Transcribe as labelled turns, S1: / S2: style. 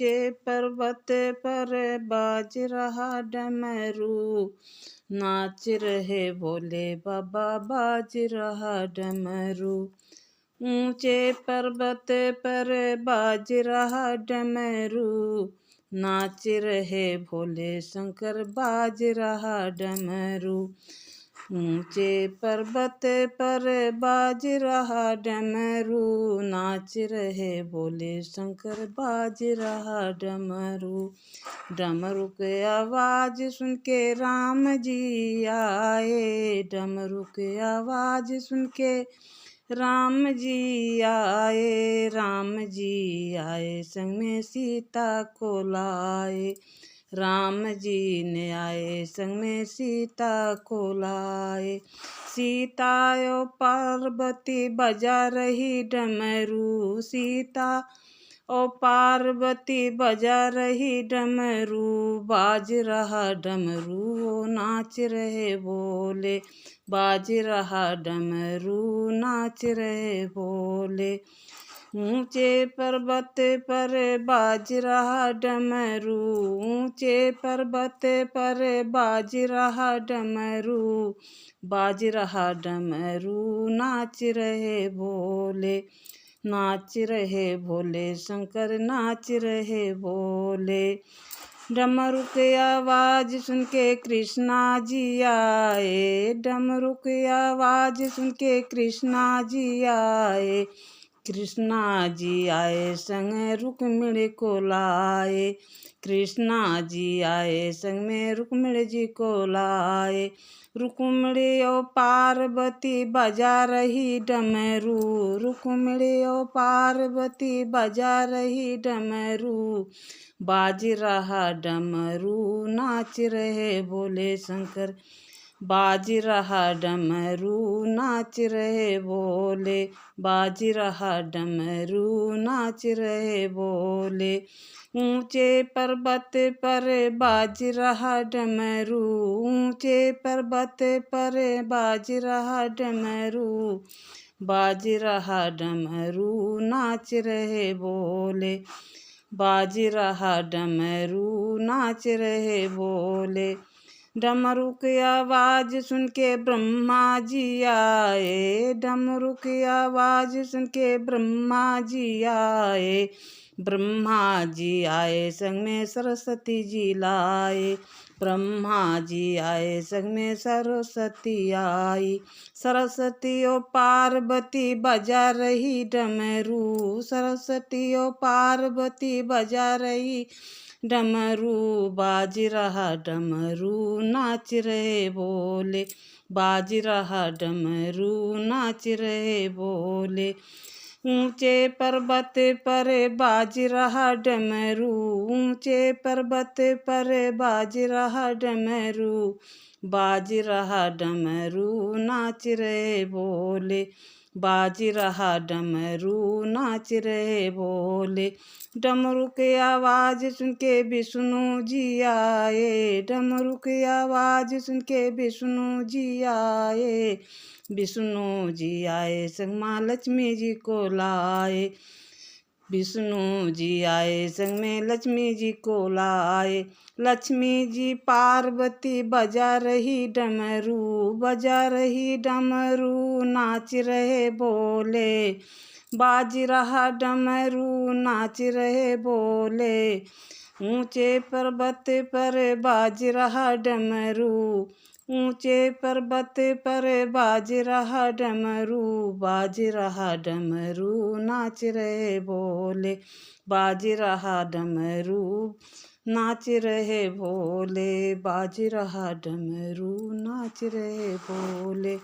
S1: ऊंचे पर्वत पर बाज रहा डमरू, नाच रहे भोले बाबा बाज रहा डमरू। ऊंचे पर्वत पर बाज रहा डमरू, नाच रहे भोले शंकर बाज रहा डमरू। ऊंचे पर्वत पर बाज रहा डमरू, नाच रहे भोले शंकर बाज रहा डमरू। डमरू के आवाज सुन के राम जी आए, डमरू के आवाज सुन के राम जी आए, राम जी आए संग में सीता को लाए, राम जी ने आए संग में सीता को लाए। सीता ओ पार्वती बजा रही डमरू, सीता ओ पार्वती बजा रही डमरू, बाज रहा डमरू ओ नाच रहे भोले, बाज रहा डमरू नाच रहे भोले। ऊंचे पर्वत पर बाज रहा डमरू, ऊंचे पर्वत पर बाज रहा डमरू, बाज रहा डमरू नाच रहे भोले, नाच रहे भोले शंकर नाच रहे भोले। डमरू की आवाज सुन के कृष्णा जी आए, डमरू की आवाज सुन के कृष्णा जी आए, कृष्णा जी आए संग रुक्मिणी को लाए, कृष्णा जी आए संग में रुक्मिणी जी को लाए। रुक्मिणी ओ पार्वती बजा रही डमरू, रुक्मिणी ओ पार्वती बजा रही डमरू, बाज रहा डमरू नाच रहे भोले शंकर, बाज रहा डमरू नाच रहे भोले, बाज रहा डमरू नाच रहे भोले। ऊंचे पर्वत पर बाज रहा डमरू, ऊंचे पर्वत पर बाज रहा डमरू, बाज रहा डमरू नाच रहे भोले, बाज रहा डमरू नाच रहे भोले। डमरू की आवाज सुन के ब्रह्मा जी आए, डमरू की आवाज सुन के ब्रह्मा जी आए, ब्रह्मा जी आए संग में सरस्वती जी लाए, ब्रह्मा जी आए संग में सरस्वती आई। सरस्वती ओ पार्वती बजा रही डमरू, सरस्वती ओ पार्वती बजा रही डमरू, बाज रहा डमरू नाच रहे भोले, बाज रहा डमरू नाच रहे भोले। ऊंचे पर्वत पर बाज रहा डमरू, ऊंचे पर्वत पर बाज रहा डमरू, बाज रहा डमरू नाच रहे भोले, बाज रहा डमरू नाच रहे भोले। डमरू की आवाज सुन के विष्णु जी आए, डमरू की आवाज सुन के विष्णु जी आए, विष्णु जी आए संग माँ लक्ष्मी जी को लाए, विष्णु जी आए संग में लक्ष्मी जी को लाए। लक्ष्मी जी पार्वती बजा रही डमरू, बजा रही डमरू नाच रहे भोले, बाज रहा डमरू नाच रहे भोले। ऊंचे पर्वत पर बाज रहा डमरू, ऊंचे पर्वत पर बाज रहा डमरू, बाज रहा डमरू नाच रहे भोले, बाज रहा डमरू नाच रहे भोले, बाज रहा डमरू नाच रहे भोले।